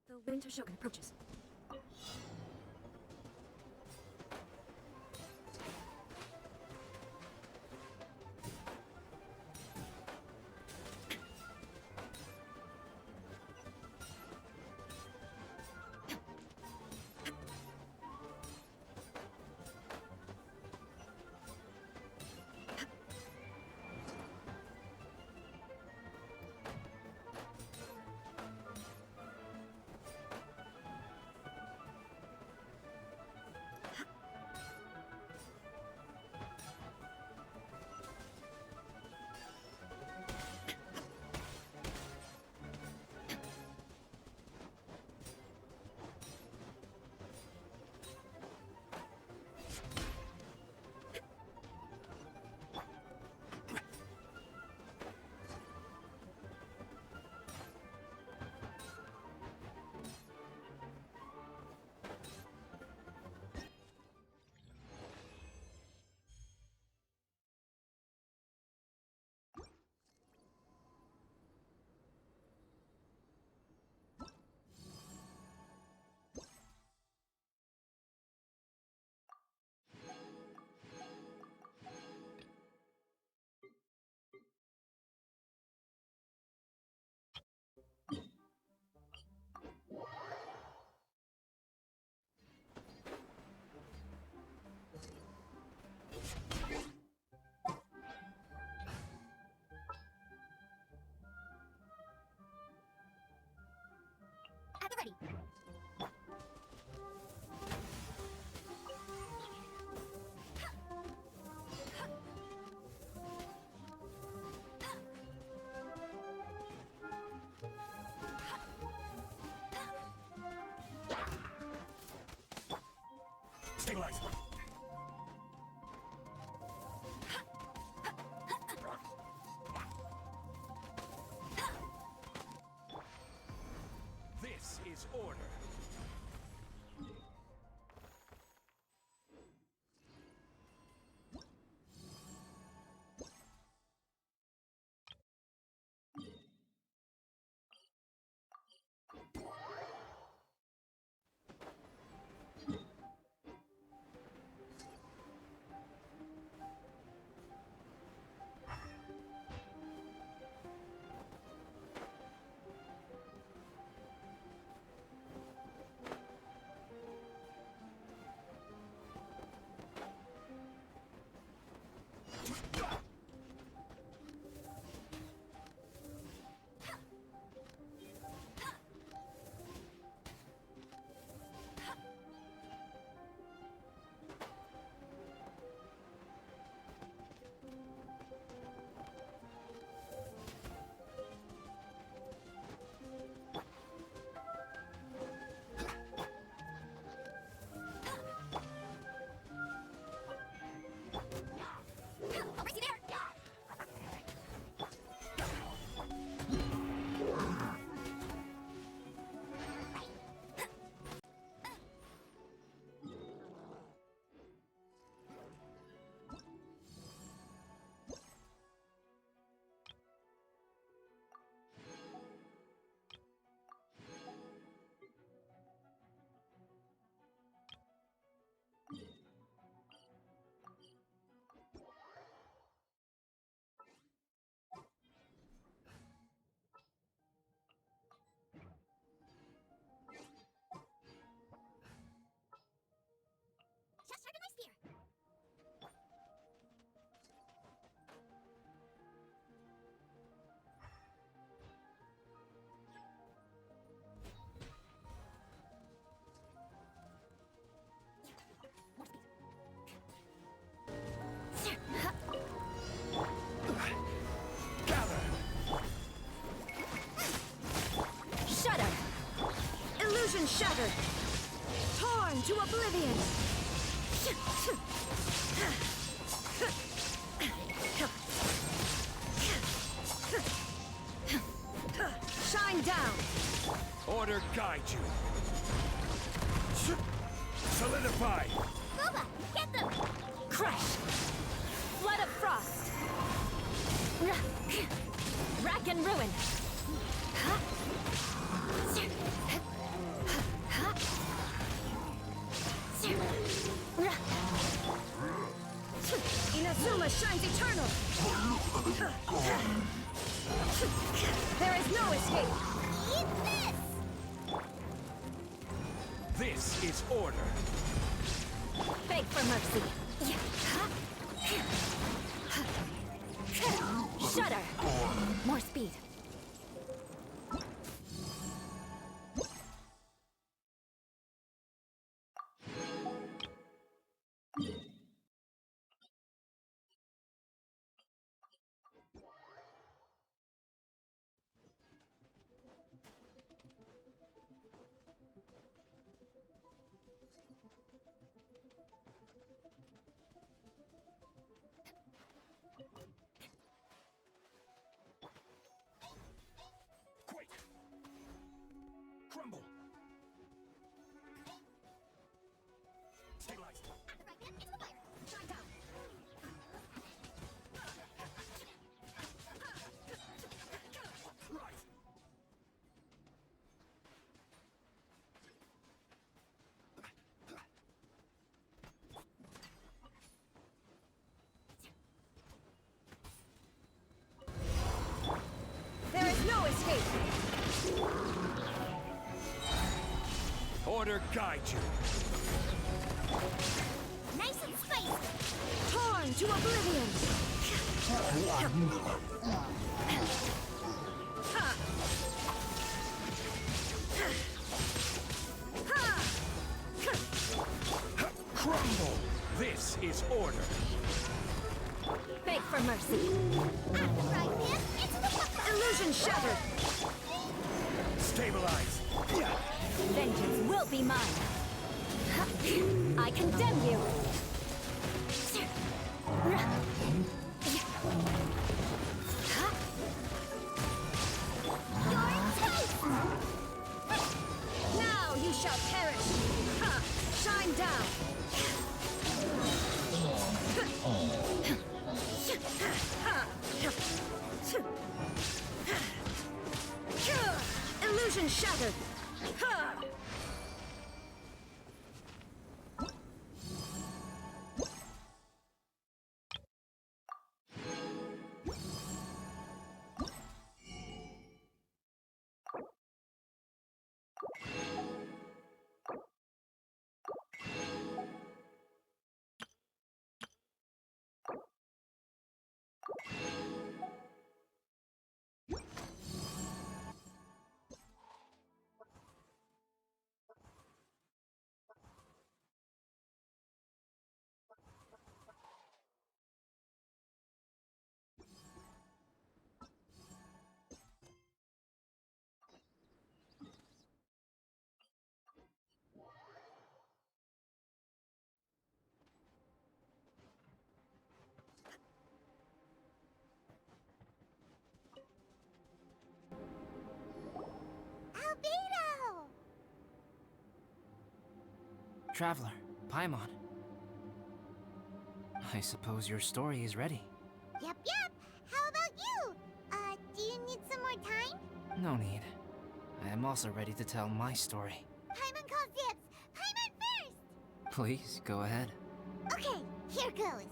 The Winter Shogun approaches. At the ready. Stabilize. This is order. Just sharpen my spear. Shudder! Illusion shattered! Torn to oblivion! Shine down! Order guide you. Solidify. Boba, get them! Crush! Flood of frost! Rack and ruin! shines eternal! There is no escape! Eat this! This is order. Beg for mercy! Shudder! More speed! Quake. Crumble. Stabilize. Rise. There is no escape! Order guide you. Nice and spicy! Torn to oblivion! Crumble. This is order. Beg for mercy! Illusion shattered! Stabilize. Vengeance will be mine! I condemn you! Now you shall perish! Shine down! Illusion shattered! Traveler, Paimon. I suppose your story is ready. Yep. How about you? Do you need some more time? No need. I am also ready to tell my story. Paimon calls dibs! Paimon first! Please, go ahead. Okay, here goes.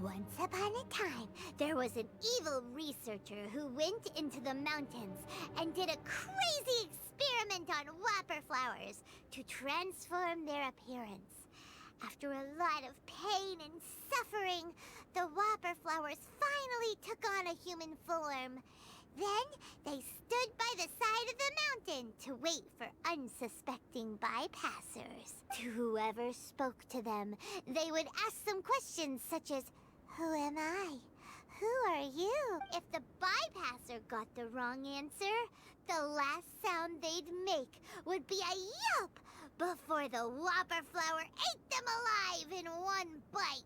Once upon a time, there was an evil researcher who went into the mountains and did a crazy experiment on whopper flowers to transform their appearance. After a lot of pain and suffering, the whopper flowers finally took on a human form. Then they stood by the side of the mountain to wait for unsuspecting bypassers. To whoever spoke to them, they would ask them questions such as, "Who am I? Who are you?" If the bypasser got the wrong answer, the last sound they'd make would be a yelp before the whopper flower ate them alive in one bite.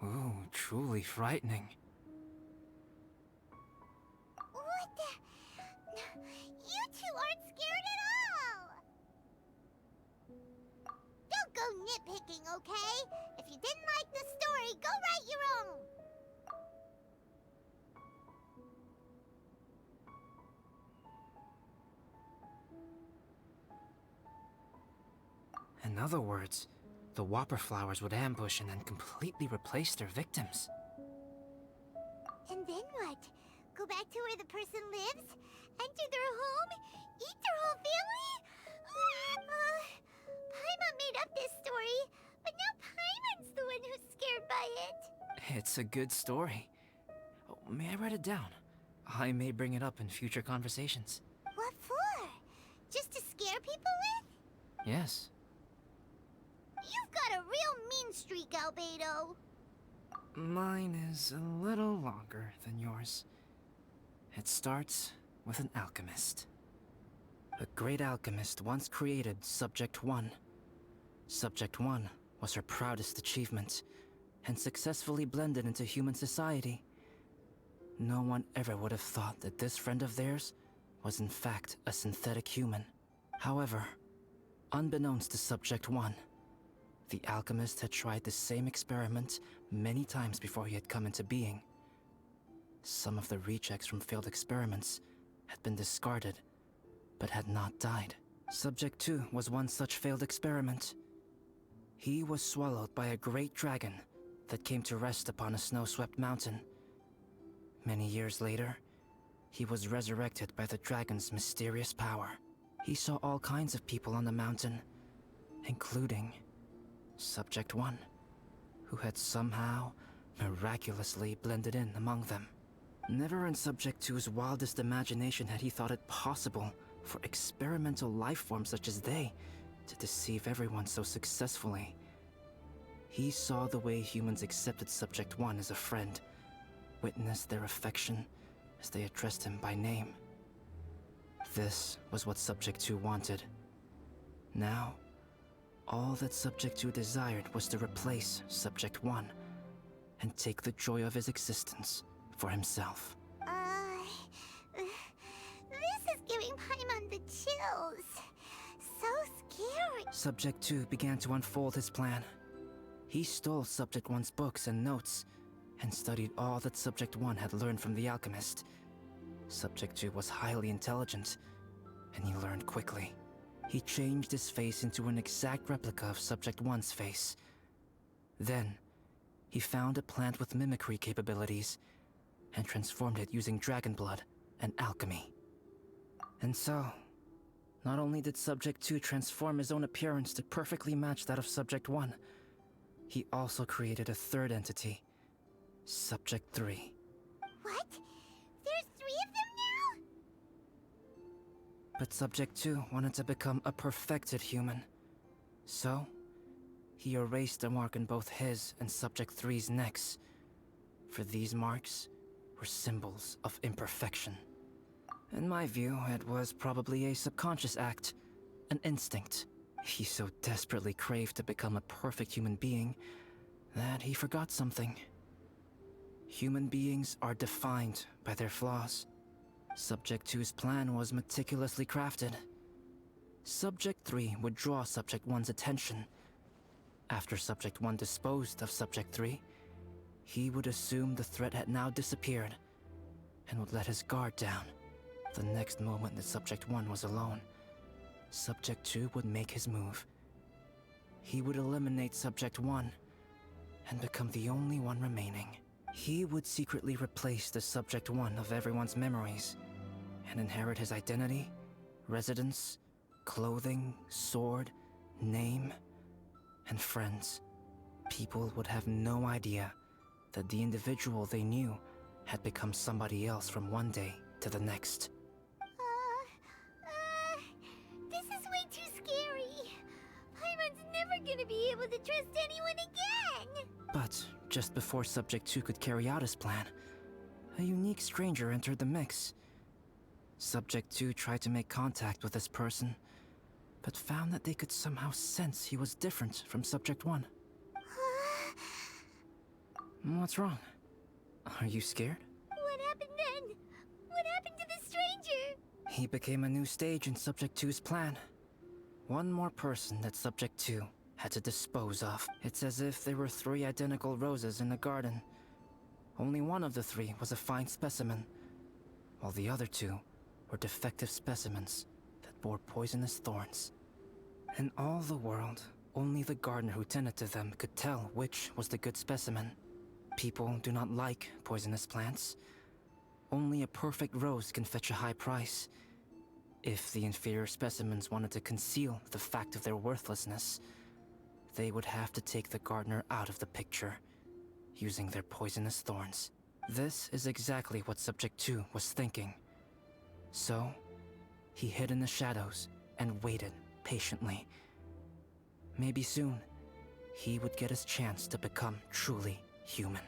Ooh, truly frightening. What the? You two aren't scared at all! Don't go nitpicking, okay? If you didn't like the story, go write your own! In other words, the Whopper flowers would ambush and then completely replace their victims. And then what? Go back to where the person lives? Enter their home? Eat their whole family? Paimon made up this story, but now Paimon's the one who's scared by it. It's a good story. Oh, may I write it down? I may bring it up in future conversations. What for? Just to scare people with? Yes. You've got a real mean streak, Albedo. Mine is a little longer than yours. It starts with an alchemist. A great alchemist once created Subject 1. Subject 1 was her proudest achievement, and successfully blended into human society. No one ever would have thought that this friend of theirs was in fact a synthetic human. However, unbeknownst to Subject 1, the alchemist had tried the same experiment many times before he had come into being. Some of the rejects from failed experiments had been discarded, but had not died. Subject 2 was one such failed experiment. He was swallowed by a great dragon that came to rest upon a snow-swept mountain. Many years later, he was resurrected by the dragon's mysterious power. He saw all kinds of people on the mountain, including Subject 1, who had somehow miraculously blended in among them. Never in Subject 2's wildest imagination had he thought it possible for experimental life forms such as they to deceive everyone so successfully. He saw the way humans accepted Subject 1 as a friend, witnessed their affection as they addressed him by name. This was what Subject 2 wanted. Now, all that Subject 2 desired was to replace Subject 1 and take the joy of his existence for himself. This is giving Paimon the chills. So scary. Subject 2 began to unfold his plan. He stole Subject 1's books and notes, and studied all that Subject 1 had learned from the alchemist. Subject 2 was highly intelligent, and he learned quickly. He changed his face into an exact replica of Subject 1's face. Then, he found a plant with mimicry capabilities, and transformed it using dragon blood and alchemy. And so, not only did Subject 2 transform his own appearance to perfectly match that of Subject 1, he also created a third entity, Subject 3. What? There's 3 of them now? But Subject 2 wanted to become a perfected human. So, he erased a mark on both his and Subject 3's necks. For these marks were symbols of imperfection. In my view, it was probably a subconscious act, an instinct. He so desperately craved to become a perfect human being that he forgot something. Human beings are defined by their flaws. Subject 2's plan was meticulously crafted. Subject 3 would draw Subject 1's attention. After Subject 1 disposed of Subject 3, he would assume the threat had now disappeared and would let his guard down. The next moment that Subject 1 was alone, Subject 2 would make his move. He would eliminate Subject 1 and become the only one remaining. He would secretly replace the Subject 1 of everyone's memories and inherit his identity, residence, clothing, sword, name, and friends. People would have no idea that the individual they knew had become somebody else from one day to the next. This is way too scary. Paimon's never gonna be able to trust anyone again. But just before Subject 2 could carry out his plan, a unique stranger entered the mix. Subject 2 tried to make contact with this person, but found that they could somehow sense he was different from Subject 1. What's wrong? Are you scared? What happened then? What happened to the stranger? He became a new stage in Subject 2's plan. One more person that Subject 2 had to dispose of. It's as if there were 3 identical roses in a garden. Only one of the 3 was a fine specimen, while the other 2 were defective specimens that bore poisonous thorns. In all the world, Only the gardener who tended to them could tell which was the good specimen. People do not like poisonous plants. Only a perfect rose can fetch a high price. If the inferior specimens wanted to conceal the fact of their worthlessness, they would have to take the gardener out of the picture, using their poisonous thorns. This is exactly what Subject 2 was thinking. So, he hid in the shadows and waited patiently. Maybe soon, he would get his chance to become truly human.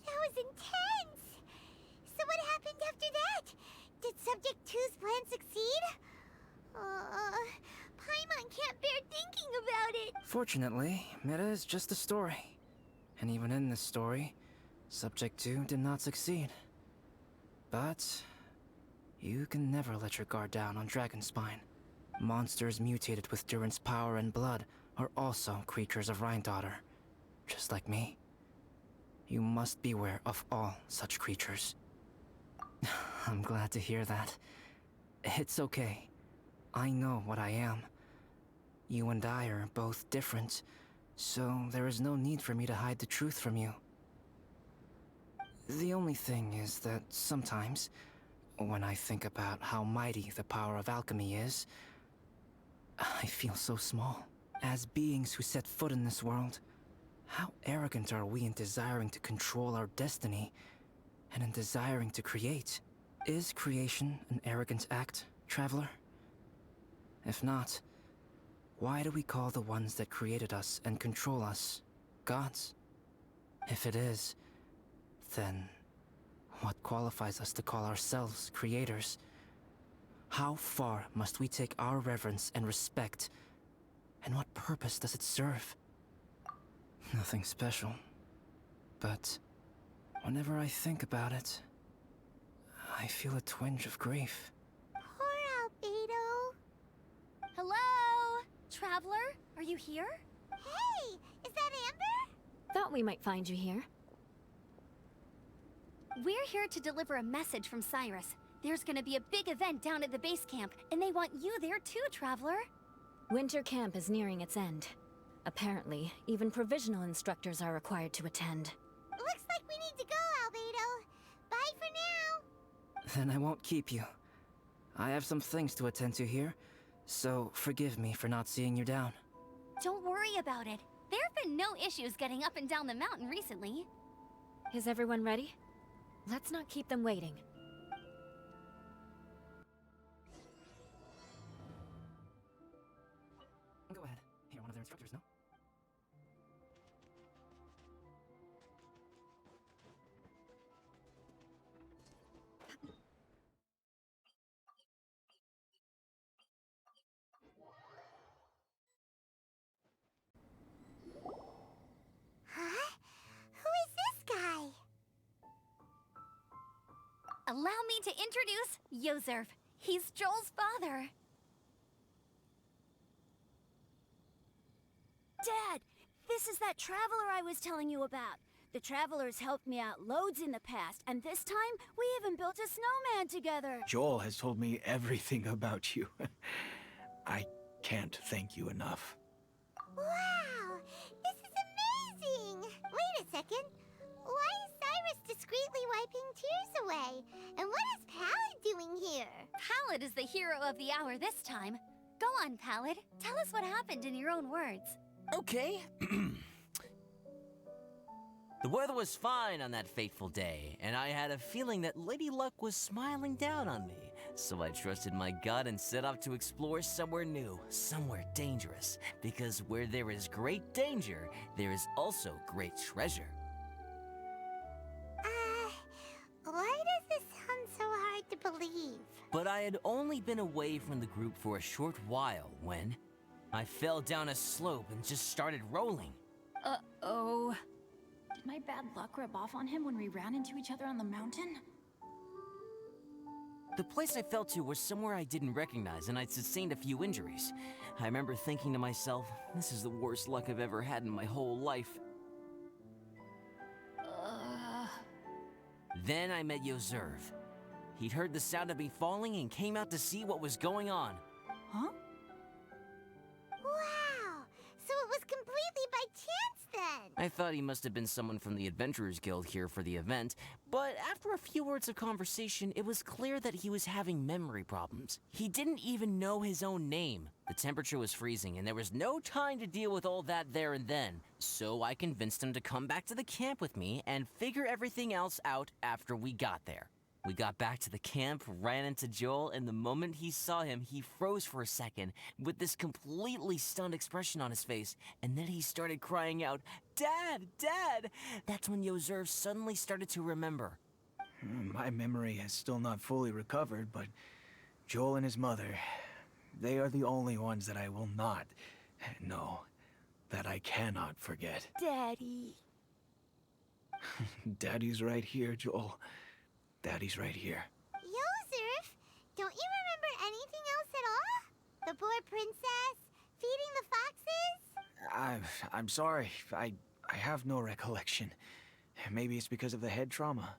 That was intense! So what happened after that? Did Subject 2's plan succeed? Paimon can't bear thinking about it! Fortunately, it is just a story. And even in this story, Subject 2 did not succeed. But you can never let your guard down on Dragonspine. Monsters mutated with Durin's power and blood are also creatures of Rhine-Daughter, just like me. You must beware of all such creatures. I'm glad to hear that. It's okay. I know what I am. You and I are both different, so there is no need for me to hide the truth from you. The only thing is that sometimes, when I think about how mighty the power of alchemy is, I feel so small. As beings who set foot in this world, how arrogant are we in desiring to control our destiny, and in desiring to create? Is creation an arrogant act, Traveler? If not, why do we call the ones that created us and control us gods? If it is, then what qualifies us to call ourselves creators? How far must we take our reverence and respect, and what purpose does it serve? Nothing special, but whenever I think about it, I feel a twinge of grief. Poor Albedo. Hello? Traveler? Are you here? Hey, is that Amber? Thought we might find you here. We're here to deliver a message from Cyrus. There's gonna be a big event down at the base camp, and they want you there too, Traveler. Winter camp is nearing its end. Apparently, even provisional instructors are required to attend. Looks like we need to go, Albedo. Bye for now. Then I won't keep you. I have some things to attend to here, so forgive me for not seeing you down. Don't worry about it. There have been no issues getting up and down the mountain recently. Is everyone ready? Let's not keep them waiting. Go ahead. You're one of their instructors, no? Huh? Who is this guy? Allow me to introduce Yozerf. He's Joel's father. Dad, this is that traveler I was telling you about. The traveler's helped me out loads in the past, and this time we even built a snowman together. Joel has told me everything about you. I can't thank you enough. Wow, this is amazing! Wait a second. Why is Cyrus discreetly wiping tears away? And what is Pallid doing here? Pallid is the hero of the hour this time. Go on, Pallid. Tell us what happened in your own words. Okay. The weather was fine on that fateful day, and I had a feeling that Lady Luck was smiling down on me. So I trusted my gut and set off to explore somewhere new, somewhere dangerous. Because where there is great danger, there is also great treasure. Why does this sound so hard to believe? But I had only been away from the group for a short while when I fell down a slope and just started rolling. Uh-oh. Did my bad luck rub off on him when we ran into each other on the mountain? The place I fell to was somewhere I didn't recognize, and I'd sustained a few injuries. I remember thinking to myself, this is the worst luck I've ever had in my whole life. Then I met Yoserv. He'd heard the sound of me falling and came out to see what was going on. Huh? Wow! So it was completely by chance then! I thought he must have been someone from the Adventurers Guild here for the event, but after a few words of conversation, it was clear that he was having memory problems. He didn't even know his own name. The temperature was freezing, and there was no time to deal with all that there and then, so I convinced him to come back to the camp with me and figure everything else out after we got there. We got back to the camp, ran into Joel, and the moment he saw him, he froze for a second with this completely stunned expression on his face, and then he started crying out, "Dad! Dad!" That's when Yoserv suddenly started to remember. My memory has still not fully recovered, but Joel and his mother, they are the only ones that I will not, no, that I cannot forget. Daddy. Daddy's right here, Joel. Daddy's right here. Yoserf, don't you remember anything else at all? The poor princess? Feeding the foxes? I'm sorry. I have no recollection. Maybe it's because of the head trauma.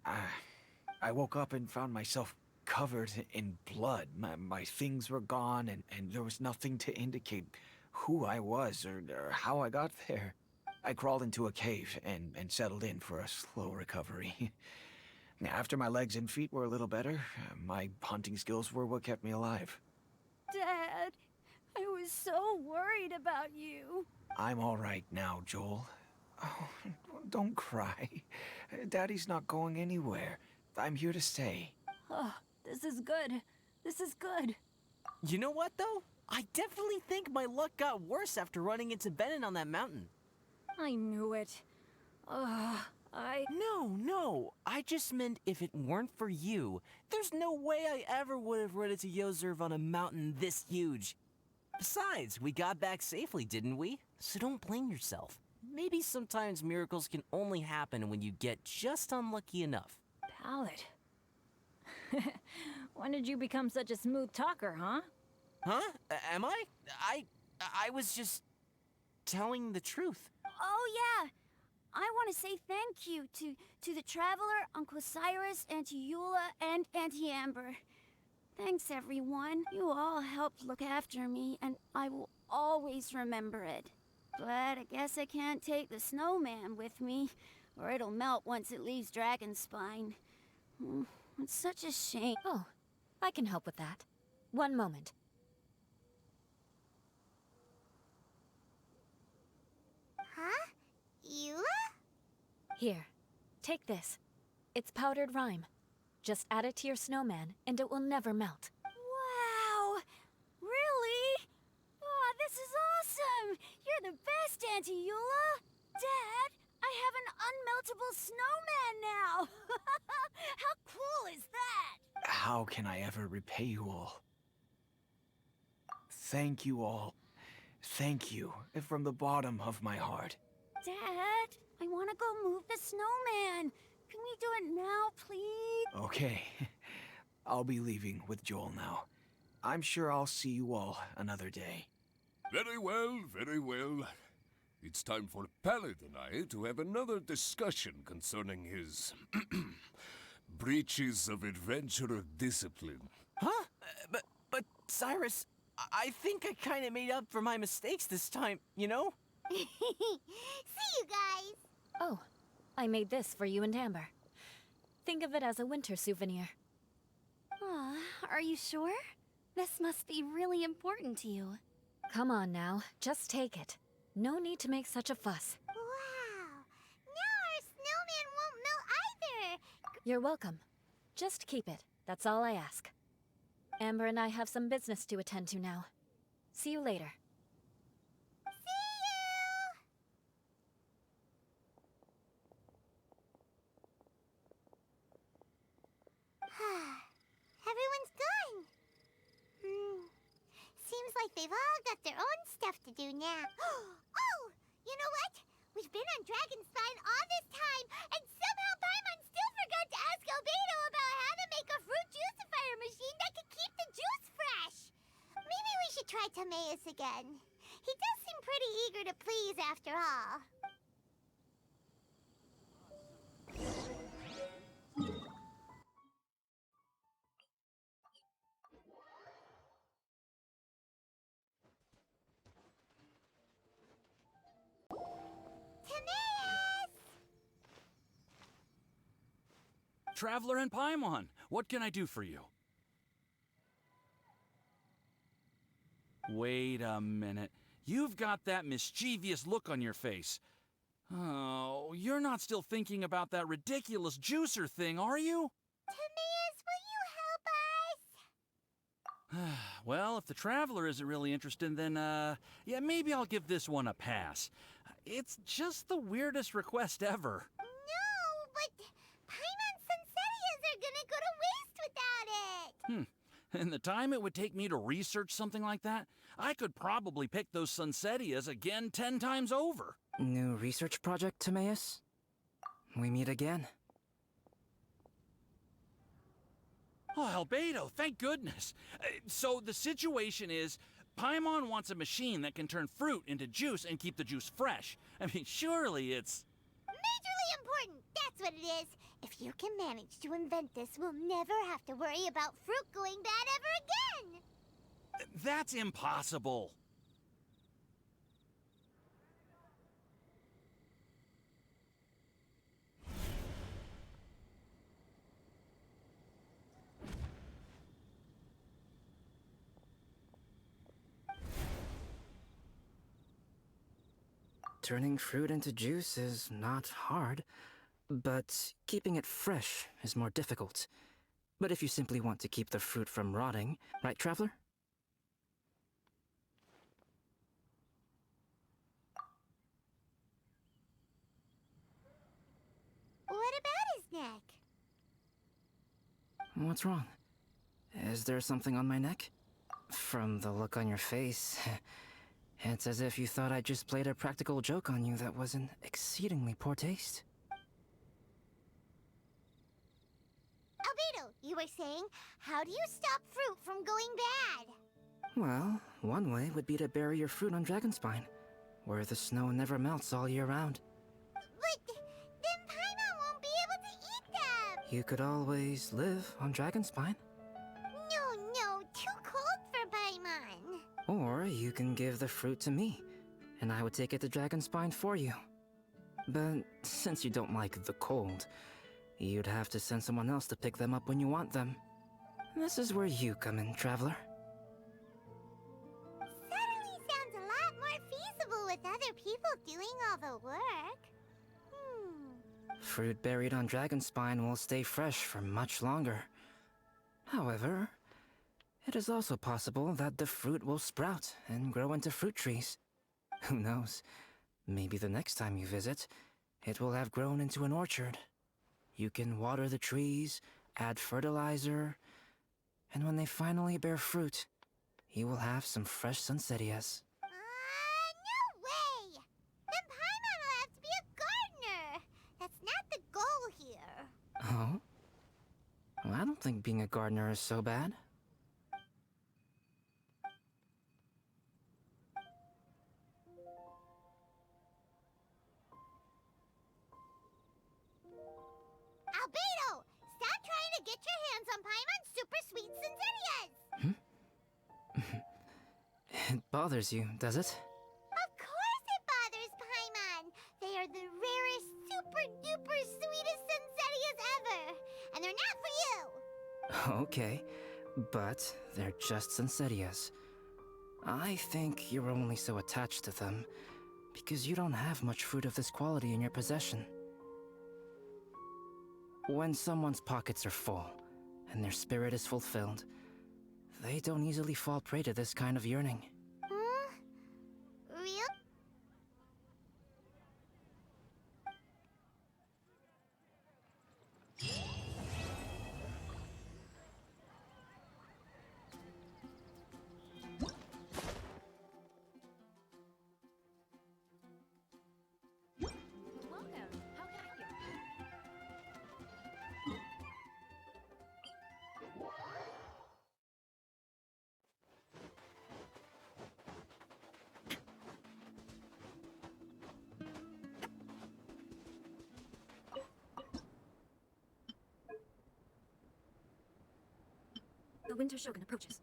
I woke up and found myself covered in blood. My things were gone, and there was nothing to indicate who I was or how I got there. I crawled into a cave and settled in for a slow recovery. After my legs and feet were a little better, my hunting skills were what kept me alive. Dad, I was so worried about you. I'm all right now, Joel. Oh, don't cry. Daddy's not going anywhere. I'm here to stay. Oh, this is good. This is good. You know what, though? I definitely think my luck got worse after running into Benin on that mountain. I knew it. No. I just meant if it weren't for you, there's no way I ever would have run into Yoserv on a mountain this huge. Besides, we got back safely, didn't we? So don't blame yourself. Maybe sometimes miracles can only happen when you get just unlucky enough. Pallet. When did you become such a smooth talker, huh? Huh? Am I? I was just telling the truth. Oh, yeah. I want to say thank you to the Traveler, Uncle Cyrus, Auntie Eula, and Auntie Amber. Thanks, everyone. You all helped look after me, and I will always remember it. But I guess I can't take the snowman with me, or it'll melt once it leaves Dragonspine. It's such a shame. Oh, I can help with that. One moment. Huh? Eula? Here, take this. It's powdered rime. Just add it to your snowman, and it will never melt. Wow! Really? Oh, this is awesome! You're the best, Auntie Eula! Dad, I have an unmeltable snowman now! How cool is that? How can I ever repay you all? Thank you all. Thank you from the bottom of my heart. Dad, I want to go move the snowman. Can we do it now, please? Okay. I'll be leaving with Joel now. I'm sure I'll see you all another day. Very well, very well. It's time for Pallet and I to have another discussion concerning his breaches of adventurer discipline. Huh? But Cyrus, I think I kind of made up for my mistakes this time, you know? See you guys! Oh, I made this for you and Amber. Think of it as a winter souvenir. Aw, are you sure? This must be really important to you. Come on now, just take it. No need to make such a fuss. Wow! Now our snowman won't melt either! You're welcome. Just keep it, that's all I ask. Amber and I have some business to attend to now. See you later. Everyone's gone. Seems like they've all got their own stuff to do now. Oh! You know what? We've been on Dragonspine all this time, and somehow Paimon still forgot to ask Albedo about how to make a fruit juicifier machine that could keep the juice fresh. Maybe we should try Timaeus again. He does seem pretty eager to please after all. Traveler and Paimon. What can I do for you? Wait a minute. You've got that mischievous look on your face. Oh, you're not still thinking about that ridiculous juicer thing, are you? Timaeus, will you help us? Well, if the Traveler isn't really interested, then, yeah, maybe I'll give this one a pass. It's just the weirdest request ever. No, but Paimon's Sunsetias are gonna go to waste without it! And the time it would take me to research something like that, I could probably pick those Sunsetias again 10 times over. New research project, Timaeus? We meet again. Oh, Albedo, thank goodness. So the situation is, Paimon wants a machine that can turn fruit into juice and keep the juice fresh. I mean, surely it's... Majorly important, that's what it is. If you can manage to invent this, we'll never have to worry about fruit going bad ever again! That's impossible. Turning fruit into juice is not hard, but keeping it fresh is more difficult. But if you simply want to keep the fruit from rotting, right, Traveler? What about his neck? What's wrong? Is there something on my neck? From the look on your face, it's as if you thought I just played a practical joke on you that was in exceedingly poor taste. Albedo, you were saying, how do you stop fruit from going bad? Well, one way would be to bury your fruit on Dragonspine, where the snow never melts all year round. But then Paimon won't be able to eat them! You could always live on Dragonspine. No, too cold for Paimon. Or you can give the fruit to me, and I would take it to Dragonspine for you. But since you don't like the cold, you'd have to send someone else to pick them up when you want them. This is where you come in, Traveler. Suddenly sounds a lot more feasible with other people doing all the work. Fruit buried on Dragonspine will stay fresh for much longer. However, it is also possible that the fruit will sprout and grow into fruit trees. Who knows? Maybe the next time you visit, it will have grown into an orchard. You can water the trees, add fertilizer, and when they finally bear fruit, you will have some fresh Sunsetias. No way! Then Paimon will have to be a gardener! That's not the goal here. Oh? Well, I don't think being a gardener is so bad. Albedo! Stop trying to get your hands on Paimon's super sweet Sunsetias! It bothers you, does it? Of course it bothers Paimon! They are the rarest, super-duper sweetest Sunsetias ever! And they're not for you! Okay, but they're just Sunsetias. I think you're only so attached to them because you don't have much fruit of this quality in your possession. When someone's pockets are full and their spirit is fulfilled, they don't easily fall prey to this kind of yearning. Real? Welcome. How can I help you? The Winter Shogun approaches.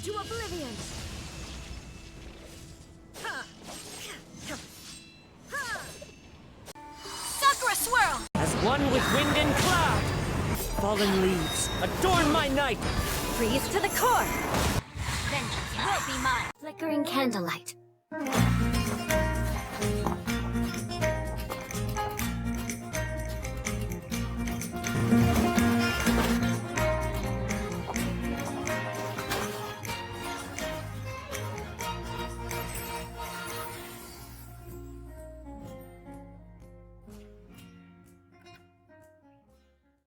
to oblivion! Sakura Swirl! As one with wind and cloud! Fallen leaves, adorn my night! Freeze to the core! Vengeance will be mine! Flickering candlelight.